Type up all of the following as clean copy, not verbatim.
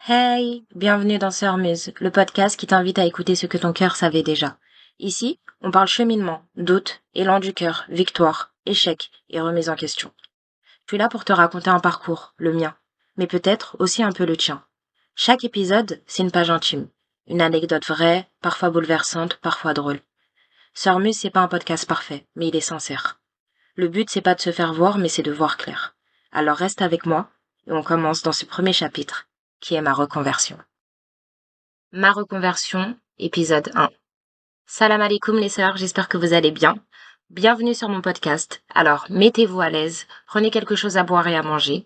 Hey, bienvenue dans Sœur Muse, le podcast qui t'invite à écouter ce que ton cœur savait déjà. Ici, on parle cheminement, doute, élan du cœur, victoire, échec et remise en question. Je suis là pour te raconter un parcours, le mien, mais peut-être aussi un peu le tien. Chaque épisode, c'est une page intime, une anecdote vraie, parfois bouleversante, parfois drôle. Sœur Muse, c'est pas un podcast parfait, mais il est sincère. Le but, c'est pas de se faire voir, mais c'est de voir clair. Alors reste avec moi, et on commence dans ce premier chapitre, qui est ma reconversion. Ma reconversion, épisode 1. Salam alaikum les sœurs, j'espère que vous allez bien. Bienvenue sur mon podcast. Alors, mettez-vous à l'aise, prenez quelque chose à boire et à manger,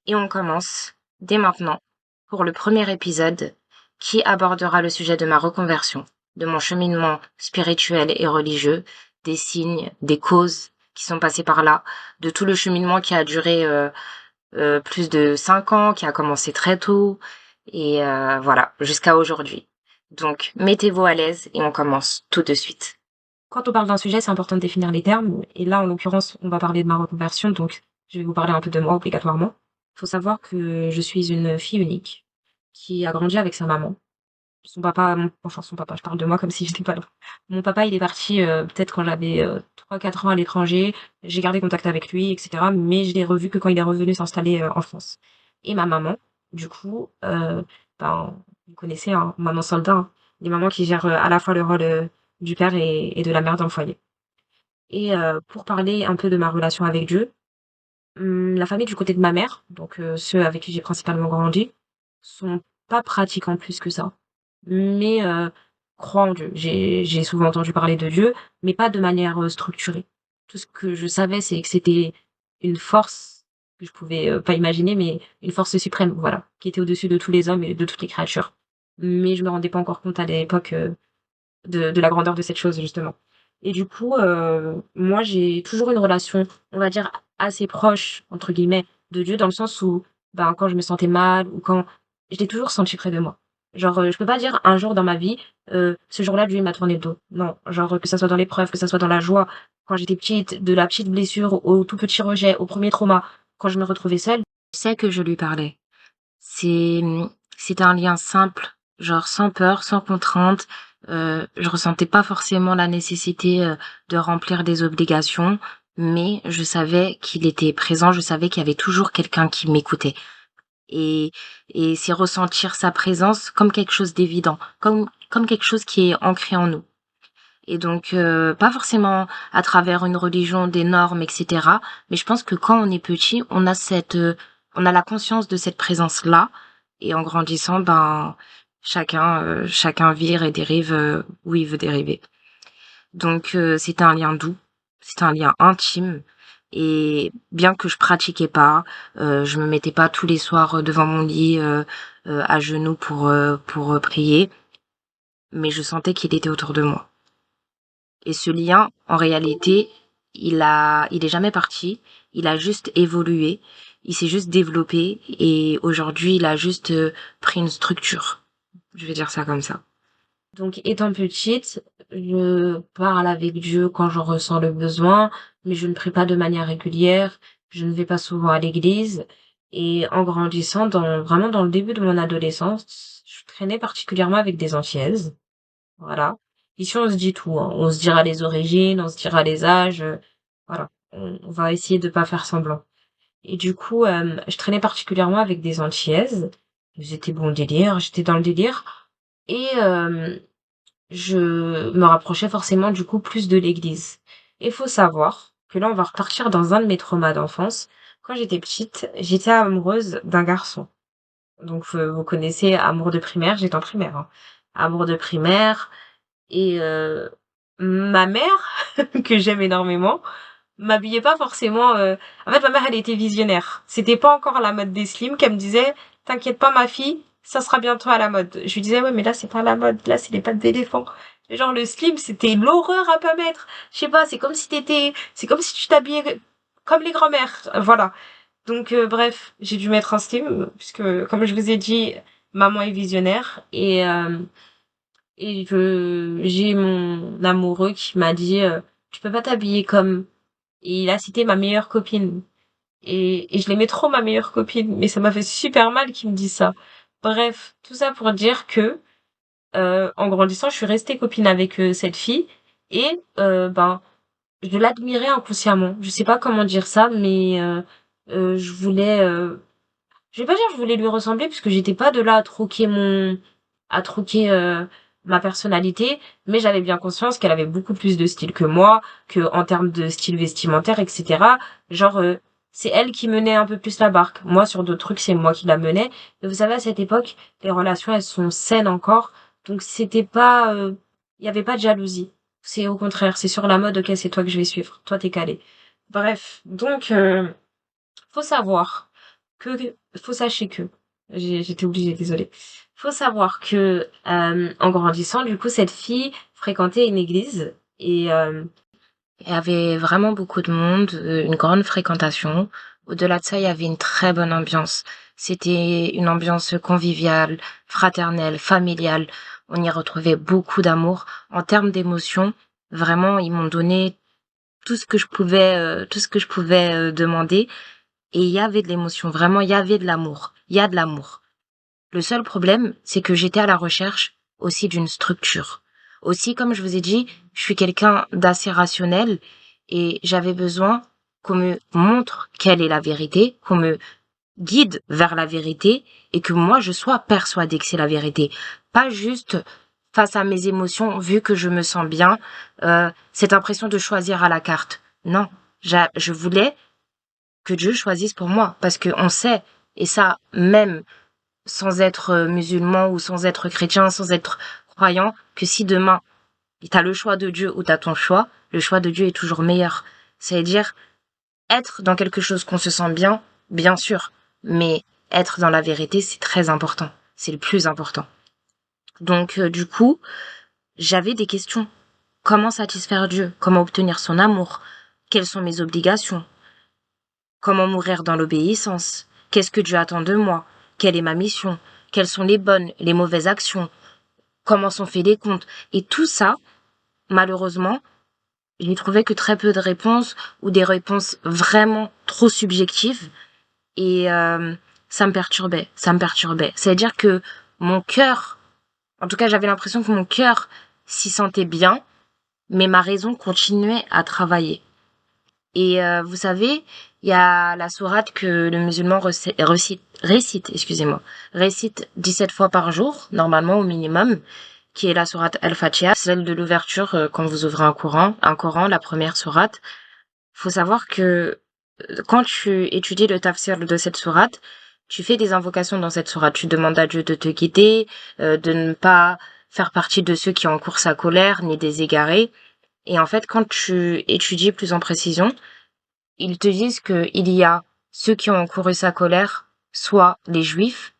et on commence dès maintenant pour le premier épisode qui abordera le sujet de ma reconversion, de mon cheminement spirituel et religieux, des signes, des causes qui sont passées par là, de tout le cheminement qui a duré plus de 5 ans, qui a commencé très tôt, et voilà, jusqu'à aujourd'hui. Donc, mettez-vous à l'aise et on commence tout de suite. Quand on parle d'un sujet, c'est important de définir les termes, et là, en l'occurrence, on va parler de ma reconversion, donc je vais vous parler un peu de moi obligatoirement. Il faut savoir que je suis une fille unique, qui a grandi avec sa maman. Son papa, je parle de moi comme si j'étais pas là. Mon papa, il est parti peut-être quand j'avais 3-4 ans à l'étranger. J'ai gardé contact avec lui, etc. Mais je l'ai revu que quand il est revenu s'installer en France. Et ma maman, du coup, ben, vous connaissez, hein, maman soldat, hein, les mamans qui gèrent à la fois le rôle du père et de la mère dans le foyer. Et pour parler un peu de ma relation avec Dieu, la famille du côté de ma mère, donc ceux avec qui j'ai principalement grandi, sont pas pratiquants plus que ça, mais croient en Dieu. J'ai souvent entendu parler de Dieu, mais pas de manière structurée. Tout ce que je savais, c'est que c'était une force que je pouvais pas imaginer, mais une force suprême, voilà, qui était au-dessus de tous les hommes et de toutes les créatures. Mais je me rendais pas encore compte à l'époque de la grandeur de cette chose, justement. Et du coup, moi, j'ai toujours une relation, on va dire, assez proche, entre guillemets, de Dieu, dans le sens où, ben, quand je me sentais mal ou quand je l'ai toujours senti près de moi. Genre, je peux pas dire un jour dans ma vie, ce jour-là, Dieu il m'a tourné le dos. Non, genre, que ça soit dans l'épreuve, que ça soit dans la joie, quand j'étais petite, de la petite blessure au tout petit rejet, au premier trauma, quand je me retrouvais seule, je sais que je lui parlais. C'est c'était un lien simple, genre sans peur, sans contrainte. Je ressentais pas forcément la nécessité de remplir des obligations, mais je savais qu'il était présent, je savais qu'il y avait toujours quelqu'un qui m'écoutait. Et, et c'est ressentir sa présence comme quelque chose d'évident, comme quelque chose qui est ancré en nous. Et donc, pas forcément à travers une religion, des normes, etc. Mais je pense que quand on est petit, on a la conscience de cette présence-là. Et en grandissant, ben, chacun vire et dérive où il veut dériver. Donc, c'était un lien doux, c'était un lien intime. Et bien que je pratiquais pas, je me mettais pas tous les soirs devant mon lit à genoux pour prier, mais je sentais qu'il était autour de moi. Et ce lien, en réalité, il est jamais parti. Il a juste évolué. Il s'est juste développé. Et aujourd'hui, il a juste pris une structure. Je vais dire ça comme ça. Donc, étant petite, je parle avec Dieu quand j'en ressens le besoin, mais je ne prie pas de manière régulière. Je ne vais pas souvent à l'église. Et en grandissant, vraiment dans le début de mon adolescence, je traînais particulièrement avec des antillaises. Voilà. Ici, on se dit tout, hein. On se dira les origines, on se dira les âges. Voilà. On va essayer de pas faire semblant. Et du coup, je traînais particulièrement avec des antillaises. J'étais bon délire, j'étais dans le délire. Et je me rapprochais forcément du coup plus de l'église. Il faut savoir que là, on va repartir dans un de mes traumas d'enfance. Quand j'étais petite, j'étais amoureuse d'un garçon. Donc, vous connaissez amour de primaire, j'étais en primaire, hein. Amour de primaire, et ma mère, que j'aime énormément, m'habillait pas forcément. En fait, ma mère, elle était visionnaire. C'était pas encore la mode des slims qu'elle me disait, t'inquiète pas, ma fille, ça sera bientôt à la mode. Je lui disais, ouais, mais là, c'est pas la mode. Là, c'est les pattes d'éléphant. Genre, le slim, c'était l'horreur à pas mettre. Je sais pas, c'est comme si tu t'habillais comme les grand-mères. Voilà. Donc, bref, j'ai dû mettre un slim, puisque, comme je vous ai dit, maman est visionnaire. Et j'ai mon amoureux qui m'a dit tu peux pas t'habiller comme, et il a cité ma meilleure copine, et je l'aimais trop, ma meilleure copine, mais ça m'a fait super mal qu'il me dise ça, Bref, tout ça pour dire que en grandissant, je suis restée copine avec cette fille et je l'admirais inconsciemment. Je sais pas comment dire ça, mais je voulais, je vais pas dire que je voulais lui ressembler puisque j'étais pas de là à troquer ma personnalité, mais j'avais bien conscience qu'elle avait beaucoup plus de style que moi, que en termes de style vestimentaire, etc. Genre, c'est elle qui menait un peu plus la barque. Moi, sur d'autres trucs, c'est moi qui la menais. Et vous savez, à cette époque, les relations, elles sont saines encore. Donc, c'était pas, il y avait pas de jalousie. C'est au contraire, c'est sur la mode, ok, c'est toi que je vais suivre. Toi, t'es calé. Bref, donc, faut savoir que, faut sachez que, j'étais obligée, désolée. Faut savoir que, en grandissant, du coup, cette fille fréquentait une église et Il y avait vraiment beaucoup de monde, une grande fréquentation. Au-delà de ça, il y avait une très bonne ambiance. C'était une ambiance conviviale, fraternelle, familiale. On y retrouvait beaucoup d'amour. En termes d'émotions, vraiment, ils m'ont donné tout ce que je pouvais demander. Et il y avait de l'émotion, vraiment, il y avait de l'amour. Il y a de l'amour. Le seul problème, c'est que j'étais à la recherche aussi d'une structure. Aussi, comme je vous ai dit, je suis quelqu'un d'assez rationnel et j'avais besoin qu'on me montre quelle est la vérité, qu'on me guide vers la vérité et que moi je sois persuadée que c'est la vérité. Pas juste face à mes émotions, vu que je me sens bien, cette impression de choisir à la carte. Non, je voulais que Dieu choisisse pour moi parce que on sait, et ça même sans être musulman ou sans être chrétien, sans être croyant, que si demain t'as le choix de Dieu ou t'as ton choix, le choix de Dieu est toujours meilleur. C'est-à-dire être dans quelque chose qu'on se sent bien, bien sûr, mais être dans la vérité, c'est très important. C'est le plus important. Donc du coup, j'avais des questions. Comment satisfaire Dieu? Comment obtenir son amour? Quelles sont mes obligations? Comment mourir dans l'obéissance? Qu'est-ce que Dieu attend de moi? Quelle est ma mission? Quelles sont les bonnes, les mauvaises actions? Comment sont faits les comptes? Et tout ça, malheureusement, j'ai trouvé que très peu de réponses ou des réponses vraiment trop subjectives et ça me perturbait, ça me perturbait. C'est-à-dire que mon cœur, en tout cas j'avais l'impression que mon cœur s'y sentait bien, mais ma raison continuait à travailler. Et vous savez, il y a la sourate que le musulman récite 17 fois par jour, normalement au minimum, qui est la sourate Al-Fatiha, celle de l'ouverture quand vous ouvrez un Coran, la première sourate. Faut savoir que quand tu étudies le tafsir de cette sourate, tu fais des invocations dans cette sourate. Tu demandes à Dieu de te guider, de ne pas faire partie de ceux qui encourent sa colère, ni des égarés. Et en fait, quand tu étudies plus en précision, ils te disent qu'il y a ceux qui ont encouru sa colère, soit les juifs,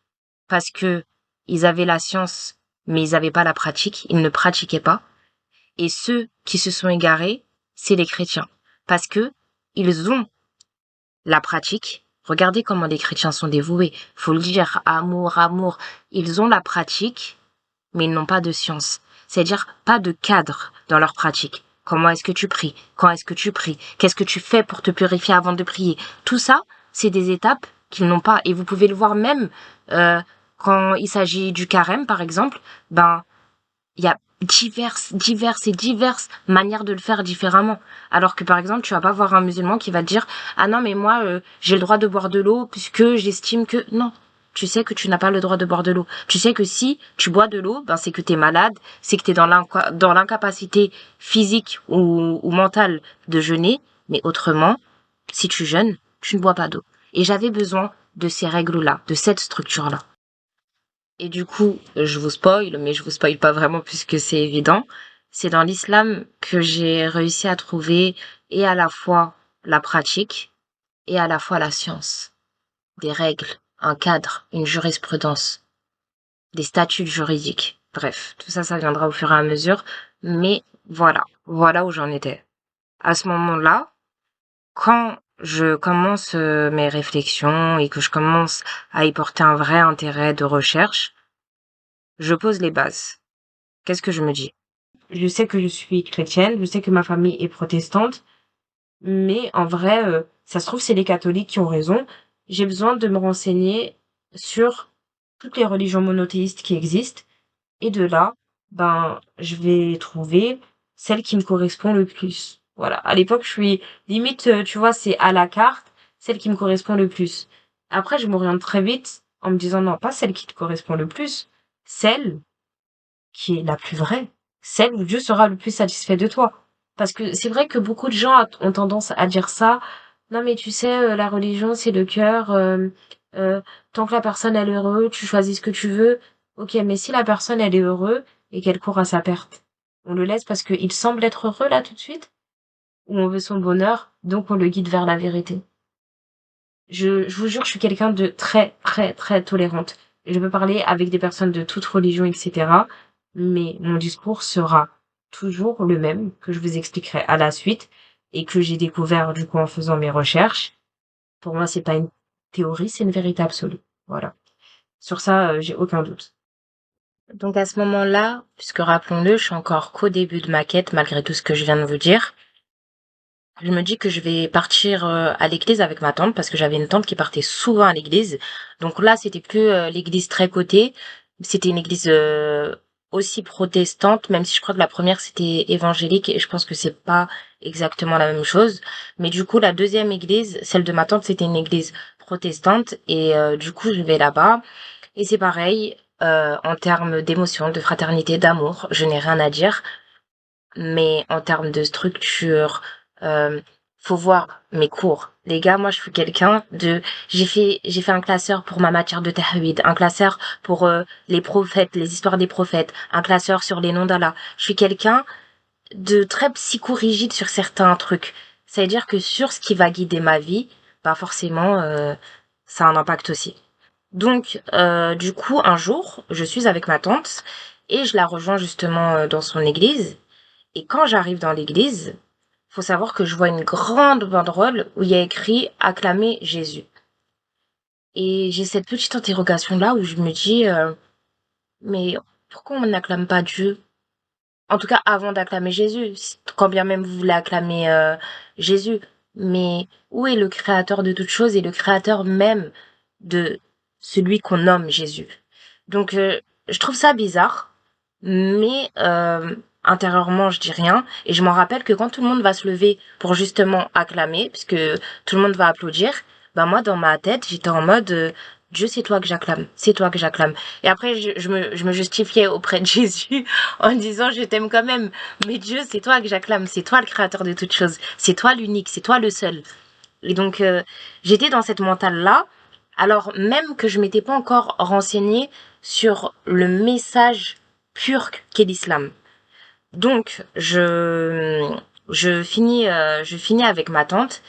parce que ils avaient la science, mais ils n'avaient pas la pratique, ils ne pratiquaient pas. Et ceux qui se sont égarés, c'est les chrétiens, parce que ils ont la pratique. Regardez comment les chrétiens sont dévoués. Faut le dire, amour, amour. Ils ont la pratique, mais ils n'ont pas de science. C'est-à-dire pas de cadre dans leur pratique. Comment est-ce que tu pries? Quand est-ce que tu pries? Qu'est-ce que tu fais pour te purifier avant de prier? Tout ça, c'est des étapes qu'ils n'ont pas. Et vous pouvez le voir même quand il s'agit du carême, par exemple. Ben, il y a diverses manières de le faire différemment. Alors que par exemple, tu vas pas voir un musulman qui va te dire ah non mais moi j'ai le droit de boire de l'eau puisque j'estime que non. Tu sais que tu n'as pas le droit de boire de l'eau. Tu sais que si tu bois de l'eau, ben c'est que t'es malade, c'est que t'es dans l'incapacité physique ou mentale de jeûner. Mais autrement, si tu jeûnes, tu ne bois pas d'eau. Et j'avais besoin de ces règles-là, de cette structure-là. Et du coup, je vous spoil, mais je vous spoil pas vraiment puisque c'est évident. C'est dans l'islam que j'ai réussi à trouver et à la fois la pratique et à la fois la science. Des règles, un cadre, une jurisprudence, des statuts juridiques. Bref, tout ça, ça viendra au fur et à mesure. Mais voilà où j'en étais. À ce moment-là, quand je commence mes réflexions et que je commence à y porter un vrai intérêt de recherche, je pose les bases. Qu'est-ce que je me dis? je sais que je suis chrétienne, je sais que ma famille est protestante, mais en vrai, ça se trouve, c'est les catholiques qui ont raison. J'ai besoin de me renseigner sur toutes les religions monothéistes qui existent. Et de là, ben, je vais trouver celle qui me correspond le plus. Voilà. À l'époque, je suis limite, tu vois, c'est à la carte, celle qui me correspond le plus. Après, je m'oriente très vite en me disant non, pas celle qui te correspond le plus, celle qui est la plus vraie, celle où Dieu sera le plus satisfait de toi. Parce que c'est vrai que beaucoup de gens ont tendance à dire ça. Non, mais tu sais, la religion, c'est le cœur. Euh, Tant que la personne elle est heureuse, tu choisis ce que tu veux. Ok, mais si la personne elle est heureuse et qu'elle court à sa perte, on le laisse parce qu'il semble être heureux là tout de suite, ou on veut son bonheur, donc on le guide vers la vérité. Je vous jure, je suis quelqu'un de très, très, très tolérante. Je peux parler avec des personnes de toute religion, etc. Mais mon discours sera toujours le même, que je vous expliquerai à la suite, et que j'ai découvert du coup en faisant mes recherches. Pour moi, c'est pas une théorie, c'est une vérité absolue. Voilà. Sur ça, j'ai aucun doute. Donc à ce moment-là, puisque rappelons-le, je suis encore qu'au début de ma quête, malgré tout ce que je viens de vous dire, je me dis que je vais partir à l'église avec ma tante, parce que j'avais une tante qui partait souvent à l'église. Donc là, c'était plus l'église très cotée, c'était une église aussi protestante, même si je crois que la première c'était évangélique, et je pense que c'est pas exactement la même chose. Mais du coup, la deuxième église, celle de ma tante, c'était une église protestante, et du coup, je vais là-bas. Et c'est pareil, en termes d'émotion, de fraternité, d'amour, je n'ai rien à dire. Mais en termes de structure, euh, faut voir mes cours. Les gars, moi, je suis quelqu'un de... j'ai fait un classeur pour ma matière de tahwid, un classeur pour les prophètes, les histoires des prophètes, un classeur sur les noms d'Allah. Je suis quelqu'un de très psychorigide sur certains trucs. C'est-à-dire que sur ce qui va guider ma vie, bah forcément, ça a un impact aussi. Donc, du coup, un jour, je suis avec ma tante et je la rejoins justement dans son église. Et quand j'arrive dans l'église, faut savoir que je vois une grande banderole où il y a écrit acclamer Jésus. Et j'ai cette petite interrogation là où je me dis mais pourquoi on n'acclame pas Dieu? En tout cas, avant d'acclamer Jésus, quand bien même vous voulez acclamer Jésus, mais où est le créateur de toutes choses et le créateur même de celui qu'on nomme Jésus? Donc, je trouve ça bizarre, mais intérieurement, je dis rien. Et je m'en rappelle que quand tout le monde va se lever pour justement acclamer, puisque tout le monde va applaudir, bah moi, dans ma tête, j'étais en mode Dieu, c'est toi que j'acclame, c'est toi que j'acclame. Et après, je me justifiais auprès de Jésus en disant je t'aime quand même, mais Dieu, c'est toi que j'acclame, c'est toi le créateur de toutes choses, c'est toi l'unique, c'est toi le seul. Et donc, j'étais dans cette mentale-là, alors même que je m'étais pas encore renseignée sur le message pur qu'est l'islam. Donc, je finis avec ma tante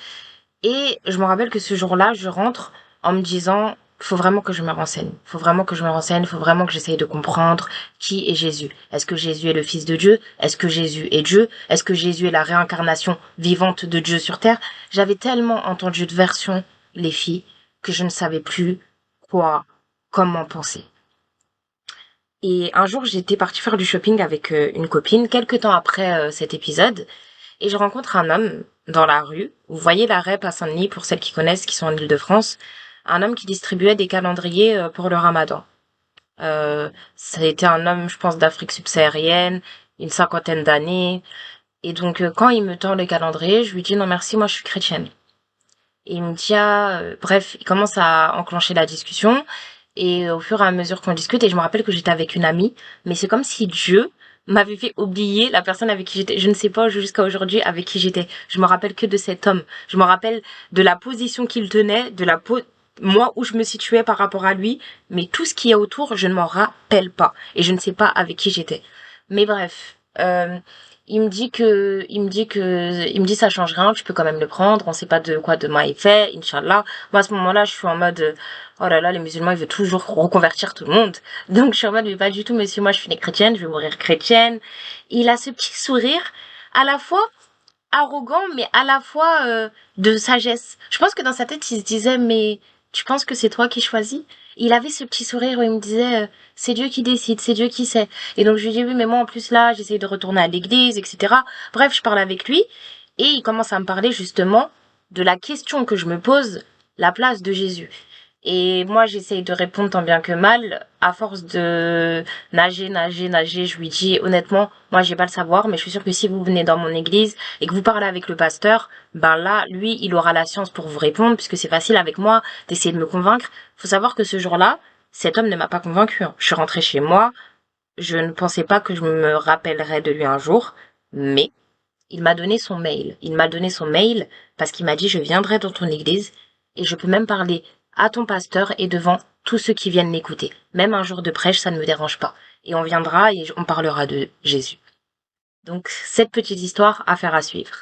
et je me rappelle que ce jour-là, je rentre en me disant, faut vraiment que je me renseigne. Faut vraiment que je me renseigne. Faut vraiment que j'essaye de comprendre qui est Jésus. Est-ce que Jésus est le Fils de Dieu? Est-ce que Jésus est Dieu? Est-ce que Jésus est la réincarnation vivante de Dieu sur terre? J'avais tellement entendu de versions, les filles, que je ne savais plus quoi, comment penser. Et un jour, j'étais partie faire du shopping avec une copine, quelques temps après cet épisode, et je rencontre un homme dans la rue. Vous voyez la REP à Saint-Denis, pour celles qui connaissent, qui sont en Île-de-France. Un homme qui distribuait des calendriers pour le Ramadan. Ça a été un homme, je pense, d'Afrique subsaharienne, une cinquantaine d'années. Et donc, quand il me tend le calendrier, je lui dis non merci, moi je suis chrétienne. Et il me dit ah, bref, il commence à enclencher la discussion. Et au fur et à mesure qu'on discute, et je me rappelle que j'étais avec une amie, mais c'est comme si Dieu m'avait fait oublier la personne avec qui j'étais. Je ne sais pas jusqu'à aujourd'hui avec qui j'étais. Je me rappelle que de cet homme. Je me rappelle de la position qu'il tenait, moi où je me situais par rapport à lui, mais tout ce qu'il y a autour, je ne m'en rappelle pas. Et je ne sais pas avec qui j'étais. Mais bref, il me dit ça change rien, tu peux quand même le prendre, on sait pas de quoi demain est fait, Inch'Allah. Moi, à ce moment-là, je suis en mode, oh là là, les musulmans, ils veulent toujours reconvertir tout le monde. Donc, je suis en mode, mais pas du tout, monsieur, moi, je suis née chrétienne, je vais mourir chrétienne. Il a ce petit sourire, à la fois arrogant, mais à la fois de sagesse. Je pense que dans sa tête, il se disait, mais tu penses que c'est toi qui choisis? Il avait ce petit sourire où il me disait, c'est Dieu qui décide, c'est Dieu qui sait. Et donc je lui dis, oui, mais moi en plus là, j'essaye de retourner à l'église, etc. Bref, je parle avec lui et il commence à me parler justement de la question que je me pose, la place de Jésus. Et moi, j'essaye de répondre tant bien que mal. À force de nager, je lui dis honnêtement, moi, j'ai pas le savoir, mais je suis sûre que si vous venez dans mon église et que vous parlez avec le pasteur, ben là, lui, il aura la science pour vous répondre, puisque c'est facile avec moi d'essayer de me convaincre. Faut savoir que ce jour-là, cet homme ne m'a pas convaincu. Je suis rentrée chez moi, je ne pensais pas que je me rappellerais de lui un jour, mais il m'a donné son mail. Il m'a donné son mail parce qu'il m'a dit je viendrai dans ton église et je peux même parler à ton pasteur et devant tous ceux qui viennent m'écouter. Même un jour de prêche, ça ne me dérange pas. Et on viendra et on parlera de Jésus. Donc, cette petite histoire, affaire à suivre.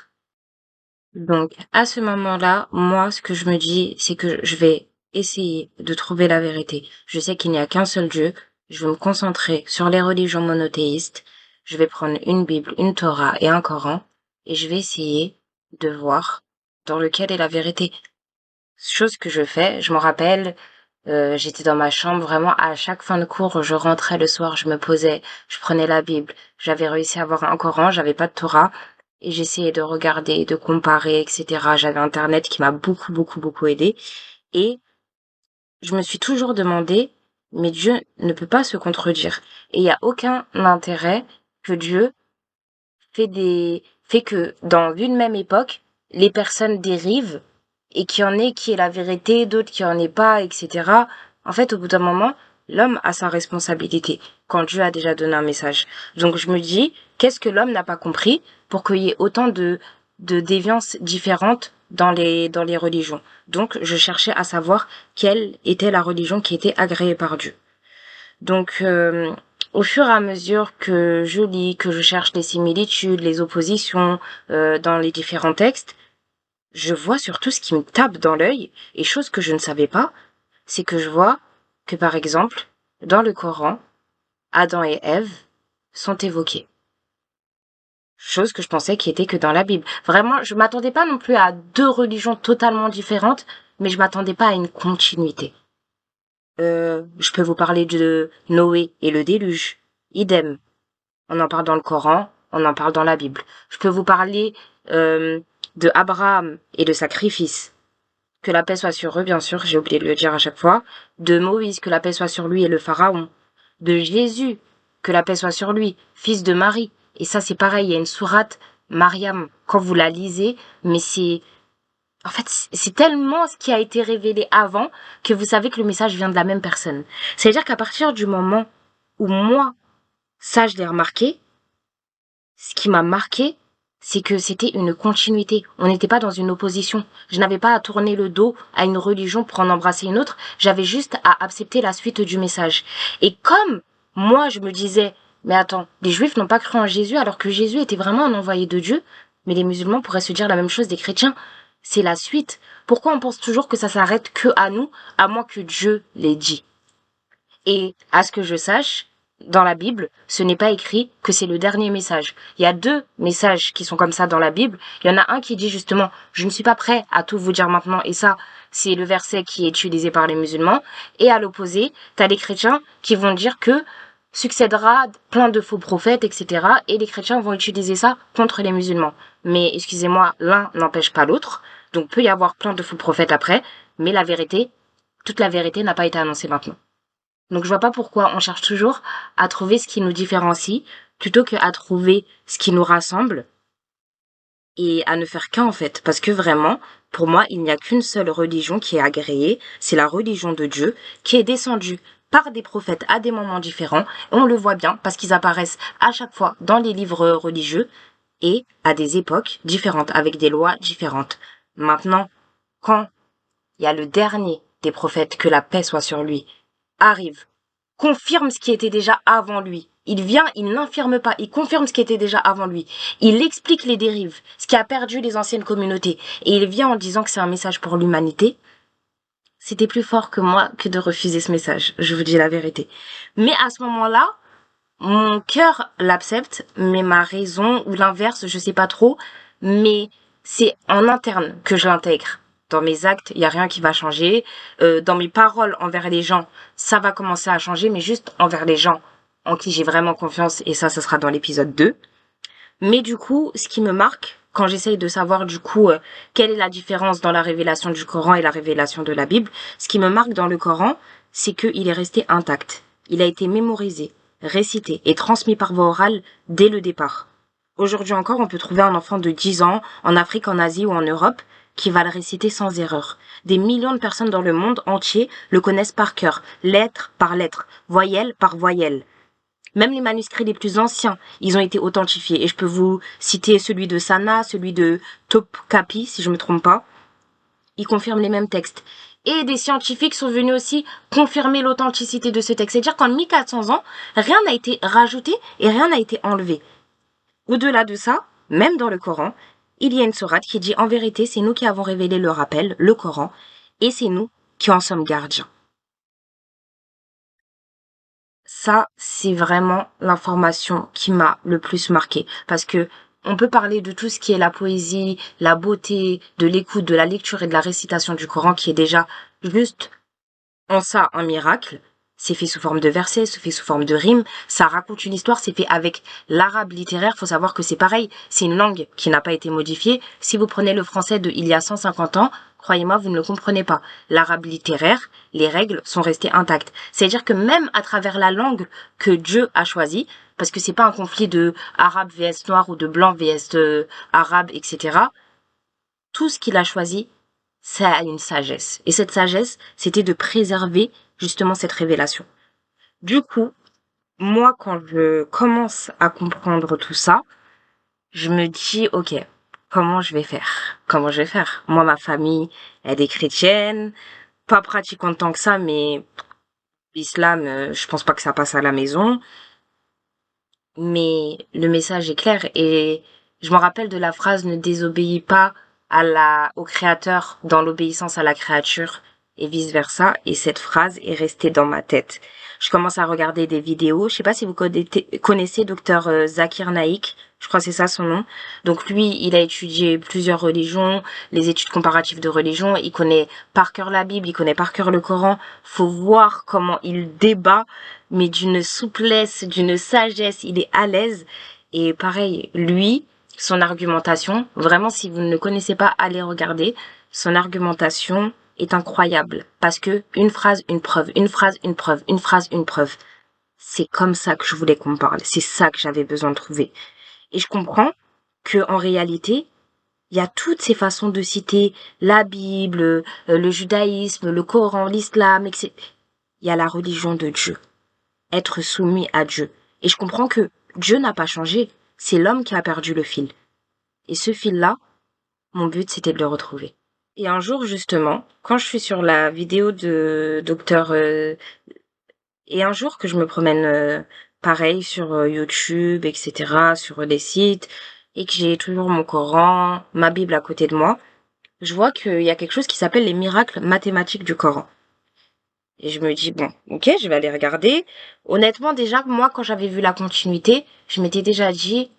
Donc, à ce moment-là, moi, ce que je me dis, c'est que je vais essayer de trouver la vérité. Je sais qu'il n'y a qu'un seul Dieu. Je vais me concentrer sur les religions monothéistes. Je vais prendre une Bible, une Torah et un Coran et je vais essayer de voir dans lequel est la vérité. Chose que je fais, je m'en rappelle, j'étais dans ma chambre, vraiment à chaque fin de cours, je rentrais le soir, je me posais, je prenais la Bible, j'avais réussi à avoir un Coran, j'avais pas de Torah, et j'essayais de regarder, de comparer, etc. J'avais Internet qui m'a beaucoup aidé, et je me suis toujours demandé, mais Dieu ne peut pas se contredire, et il n'y a aucun intérêt que Dieu fait que dans une même époque, les personnes dérivent et qu'il y en ait qui est la vérité, d'autres qui en aient pas, etc. En fait, au bout d'un moment, l'homme a sa responsabilité quand Dieu a déjà donné un message. Donc je me dis, qu'est-ce que l'homme n'a pas compris pour qu'il y ait autant de déviances différentes dans les religions. Donc je cherchais à savoir quelle était la religion qui était agréée par Dieu. Donc, au fur et à mesure que je lis, que je cherche les similitudes, les oppositions dans les différents textes, je vois surtout ce qui me tape dans l'œil, et chose que je ne savais pas, c'est que je vois que par exemple, dans le Coran, Adam et Ève sont évoqués. Chose que je pensais qui était que dans la Bible. Vraiment, je m'attendais pas non plus à deux religions totalement différentes, mais je m'attendais pas à une continuité. Je peux vous parler de Noé et le déluge. Idem. On en parle dans le Coran, on en parle dans la Bible. Je peux vous parler de Abraham et de sacrifice. Que la paix soit sur eux, bien sûr, j'ai oublié de le dire à chaque fois. De Moïse, que la paix soit sur lui et le Pharaon. De Jésus, que la paix soit sur lui, fils de Marie. Et ça, c'est pareil, il y a une sourate, Mariam, quand vous la lisez, mais en fait, c'est tellement ce qui a été révélé avant que vous savez que le message vient de la même personne. C'est-à-dire qu'à partir du moment où moi, ça, je l'ai remarqué, ce qui m'a marqué, c'est que c'était une continuité. On n'était pas dans une opposition. Je n'avais pas à tourner le dos à une religion pour en embrasser une autre. J'avais juste à accepter la suite du message. Et comme moi, je me disais, mais attends, les Juifs n'ont pas cru en Jésus alors que Jésus était vraiment un envoyé de Dieu, mais les musulmans pourraient se dire la même chose des chrétiens. C'est la suite. Pourquoi on pense toujours que ça s'arrête que à nous, à moins que Dieu l'ait dit? Et à ce que je sache, dans la Bible, ce n'est pas écrit que c'est le dernier message. Il y a deux messages qui sont comme ça dans la Bible. Il y en a un qui dit justement, je ne suis pas prêt à tout vous dire maintenant. Et ça, c'est le verset qui est utilisé par les musulmans. Et à l'opposé, t'as les chrétiens qui vont dire que succédera plein de faux prophètes, etc. Et les chrétiens vont utiliser ça contre les musulmans. Mais excusez-moi, l'un n'empêche pas l'autre. Donc peut y avoir plein de faux prophètes après. Mais la vérité, toute la vérité n'a pas été annoncée maintenant. Donc je vois pas pourquoi on cherche toujours à trouver ce qui nous différencie plutôt que à trouver ce qui nous rassemble et à ne faire qu'un en fait. Parce que vraiment, pour moi, il n'y a qu'une seule religion qui est agréée, c'est la religion de Dieu qui est descendue par des prophètes à des moments différents. Et on le voit bien parce qu'ils apparaissent à chaque fois dans les livres religieux et à des époques différentes, avec des lois différentes. Maintenant, quand il y a le dernier des prophètes, que la paix soit sur lui, arrive, confirme ce qui était déjà avant lui. Il vient, il n'infirme pas, il confirme ce qui était déjà avant lui. Il explique les dérives, ce qui a perdu les anciennes communautés. Et il vient en disant que c'est un message pour l'humanité. C'était plus fort que moi que de refuser ce message, je vous dis la vérité. Mais à ce moment-là, mon cœur l'accepte, mais ma raison, ou l'inverse, je sais pas trop, mais c'est en interne que je l'intègre. Dans mes actes, il y a rien qui va changer. Dans mes paroles envers les gens, ça va commencer à changer, mais juste envers les gens en qui j'ai vraiment confiance, et ça sera dans l'épisode 2. Mais du coup, ce qui me marque, quand j'essaye de savoir du coup quelle est la différence dans la révélation du Coran et la révélation de la Bible, ce qui me marque dans le Coran, c'est qu'il est resté intact. Il a été mémorisé, récité et transmis par voie orale dès le départ. Aujourd'hui encore, on peut trouver un enfant de 10 ans, en Afrique, en Asie ou en Europe, qui va le réciter sans erreur. Des millions de personnes dans le monde entier le connaissent par cœur, lettre par lettre, voyelle par voyelle. Même les manuscrits les plus anciens, ils ont été authentifiés. Et je peux vous citer celui de Sana, celui de Topkapi, si je me trompe pas. Ils confirment les mêmes textes. Et des scientifiques sont venus aussi confirmer l'authenticité de ce texte. C'est-à-dire qu'en 1400 ans, rien n'a été rajouté et rien n'a été enlevé. Au-delà de ça, même dans le Coran, il y a une sourate qui dit en vérité, c'est nous qui avons révélé le rappel, le Coran, et c'est nous qui en sommes gardiens. Ça, c'est vraiment l'information qui m'a le plus marqué. Parce que on peut parler de tout ce qui est la poésie, la beauté, de l'écoute, de la lecture et de la récitation du Coran, qui est déjà juste en ça un miracle. C'est fait sous forme de versets, c'est fait sous forme de rimes, ça raconte une histoire, c'est fait avec l'arabe littéraire. Faut savoir que c'est pareil, c'est une langue qui n'a pas été modifiée. Si vous prenez le français de il y a 150 ans, croyez-moi, vous ne le comprenez pas. L'arabe littéraire, les règles sont restées intactes. C'est-à-dire que même à travers la langue que Dieu a choisie, parce que c'est pas un conflit de arabe vs noir ou de blanc vs arabe, etc. Tout ce qu'il a choisi, ça a une sagesse. Et cette sagesse, c'était de préserver justement cette révélation. Du coup, moi, quand je commence à comprendre tout ça, je me dis, ok, comment je vais faire? Comment je vais faire? Moi, ma famille, elle est chrétienne, pas pratiquante tant que ça, mais l'islam, je pense pas que ça passe à la maison. Mais le message est clair et je me rappelle de la phrase ne désobéis pas au créateur dans l'obéissance à la créature et vice versa. Et cette phrase est restée dans ma tête. Je commence à regarder des vidéos. Je sais pas si vous connaissez docteur Zakir Naik. Je crois que c'est ça son nom. Donc lui, il a étudié plusieurs religions, les études comparatives de religion. Il connaît par cœur la Bible, il connaît par cœur le Coran. Faut voir comment il débat, mais d'une souplesse, d'une sagesse. Il est à l'aise. Et pareil, lui, son argumentation, vraiment, si vous ne le connaissez pas, allez regarder. Son argumentation est incroyable. Parce que une phrase, une preuve, une phrase, une preuve, une phrase, une preuve. C'est comme ça que je voulais qu'on me parle. C'est ça que j'avais besoin de trouver. Et je comprends que, en réalité, il y a toutes ces façons de citer la Bible, le judaïsme, le Coran, l'islam, etc. Il y a la religion de Dieu. Être soumis à Dieu. Et je comprends que Dieu n'a pas changé. C'est l'homme qui a perdu le fil. Et ce fil-là, mon but, c'était de le retrouver. Et un jour, justement, quand je suis sur la vidéo de docteur... et un jour que je me promène pareil sur YouTube, etc., sur des sites, et que j'ai toujours mon Coran, ma Bible à côté de moi, je vois qu'il y a quelque chose qui s'appelle les miracles mathématiques du Coran. Et je me dis, bon, ok, je vais aller regarder. Honnêtement, déjà, moi, quand j'avais vu la continuité, je m'étais déjà dit,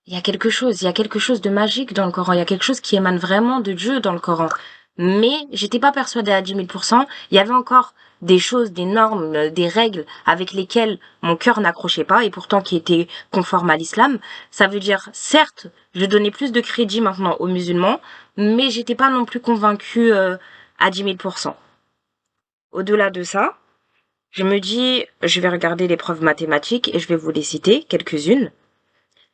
il y a quelque chose de magique dans le Coran, il y a quelque chose qui émane vraiment de Dieu dans le Coran. Mais j'étais pas persuadée à 10 000%. Il y avait encore des choses, des normes, des règles avec lesquelles mon cœur n'accrochait pas et pourtant qui étaient conformes à l'islam. Ça veut dire, certes, je donnais plus de crédit maintenant aux musulmans, mais j'étais pas non plus convaincue à 10 000%. Au-delà de ça, je me dis, je vais regarder les preuves mathématiques et je vais vous les citer, quelques-unes.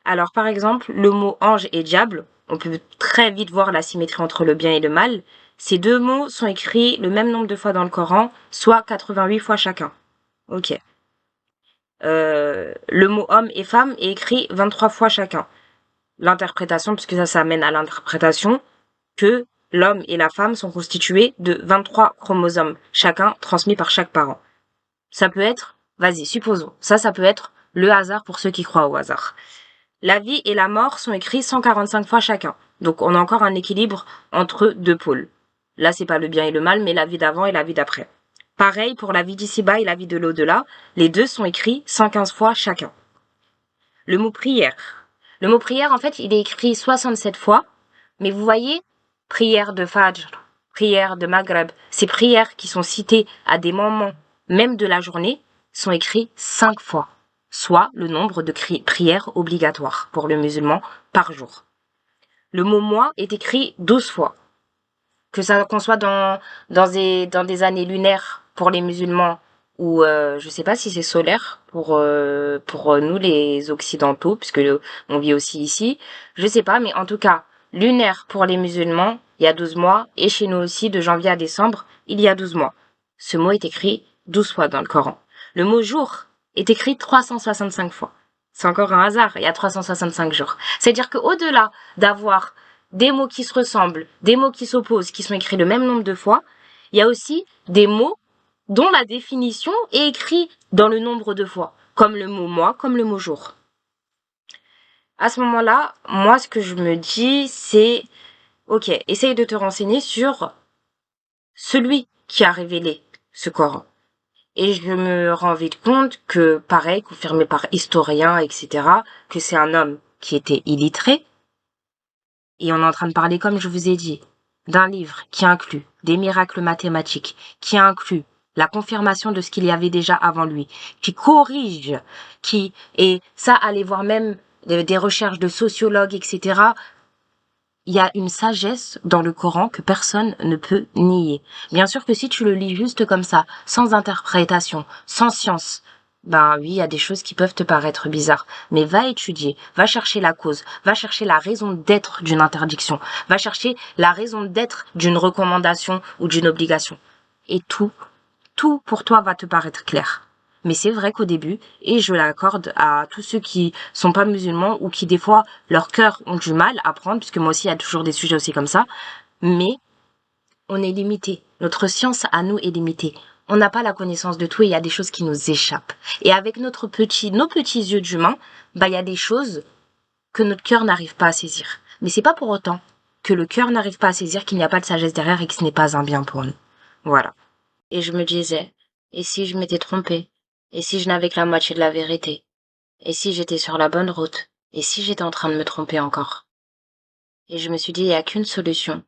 Alors, par exemple, le mot ange et diable, on peut très vite voir la symétrie entre le bien et le mal. Ces deux mots sont écrits le même nombre de fois dans le Coran, soit 88 fois chacun. Ok. Le mot homme et femme est écrit 23 fois chacun. L'interprétation, puisque ça amène à l'interprétation, que l'homme et la femme sont constitués de 23 chromosomes, chacun transmis par chaque parent. Ça peut être, vas-y, supposons, ça peut être le hasard pour ceux qui croient au hasard. La vie et la mort sont écrits 145 fois chacun. Donc on a encore un équilibre entre deux pôles. Là, c'est pas le bien et le mal, mais la vie d'avant et la vie d'après. Pareil pour la vie d'ici-bas et la vie de l'au-delà, les deux sont écrits 115 fois chacun. Le mot prière. Le mot prière, en fait, il est écrit 67 fois, mais vous voyez, prière de Fajr, prière de Maghreb, ces prières qui sont citées à des moments, même de la journée, sont écrits 5 fois. soit le nombre de prières obligatoires pour le musulman par jour. Le mot mois est écrit 12 fois. Qu'on soit dans des années lunaires pour les musulmans ou je sais pas si c'est solaire pour nous les occidentaux puisque on vit aussi ici, je sais pas, mais en tout cas lunaire pour les musulmans il y a 12 mois et chez nous aussi de janvier à décembre il y a 12 mois. Ce mot est écrit 12 fois dans le Coran. Le mot jour est écrit 365 fois. C'est encore un hasard, il y a 365 jours. C'est-à-dire qu'au-delà d'avoir des mots qui se ressemblent, des mots qui s'opposent, qui sont écrits le même nombre de fois, il y a aussi des mots dont la définition est écrite dans le nombre de fois, comme le mot mois, comme le mot jour. À ce moment-là, moi, ce que je me dis, c'est, ok, essaye de te renseigner sur celui qui a révélé ce Coran. Et je me rends vite compte que, pareil, confirmé par historiens, etc., que c'est un homme qui était illettré. Et on est en train de parler, comme je vous ai dit, d'un livre qui inclut des miracles mathématiques, qui inclut la confirmation de ce qu'il y avait déjà avant lui, qui corrige, et ça, allez voir même des recherches de sociologues, etc., il y a une sagesse dans le Coran que personne ne peut nier. Bien sûr que si tu le lis juste comme ça, sans interprétation, sans science, ben oui, il y a des choses qui peuvent te paraître bizarres, mais va étudier, va chercher la cause, va chercher la raison d'être d'une interdiction, va chercher la raison d'être d'une recommandation ou d'une obligation. Et tout pour toi va te paraître clair. Mais c'est vrai qu'au début, et je l'accorde à tous ceux qui sont pas musulmans ou qui des fois leur cœur ont du mal à prendre, puisque moi aussi il y a toujours des sujets aussi comme ça, mais on est limité. Notre science à nous est limitée. On n'a pas la connaissance de tout et il y a des choses qui nous échappent. Et avec nos petits yeux d'humain, bah il y a des choses que notre cœur n'arrive pas à saisir. Mais c'est pas pour autant que le cœur n'arrive pas à saisir qu'il n'y a pas de sagesse derrière et que ce n'est pas un bien pour nous. Voilà. Et je me disais, et si je m'étais trompée? Et si je n'avais que la moitié de la vérité? Et si j'étais sur la bonne route? Et si j'étais en train de me tromper encore? Et je me suis dit, il n'y a qu'une solution,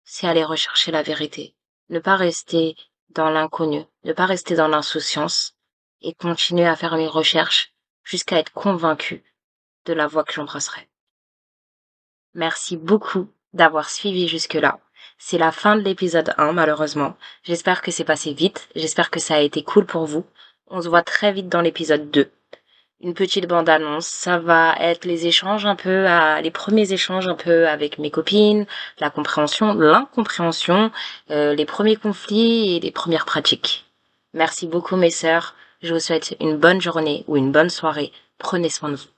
c'est aller rechercher la vérité. Ne pas rester dans l'inconnu, ne pas rester dans l'insouciance, et continuer à faire mes recherches jusqu'à être convaincu de la voie que j'embrasserai. Merci beaucoup d'avoir suivi jusque-là. C'est la fin de l'épisode 1, malheureusement. J'espère que c'est passé vite. J'espère que ça a été cool pour vous. On se voit très vite dans l'épisode 2. Une petite bande-annonce. Ça va être les échanges les premiers échanges un peu avec mes copines, la compréhension, l'incompréhension, les premiers conflits et les premières pratiques. Merci beaucoup mes sœurs. Je vous souhaite une bonne journée ou une bonne soirée. Prenez soin de vous.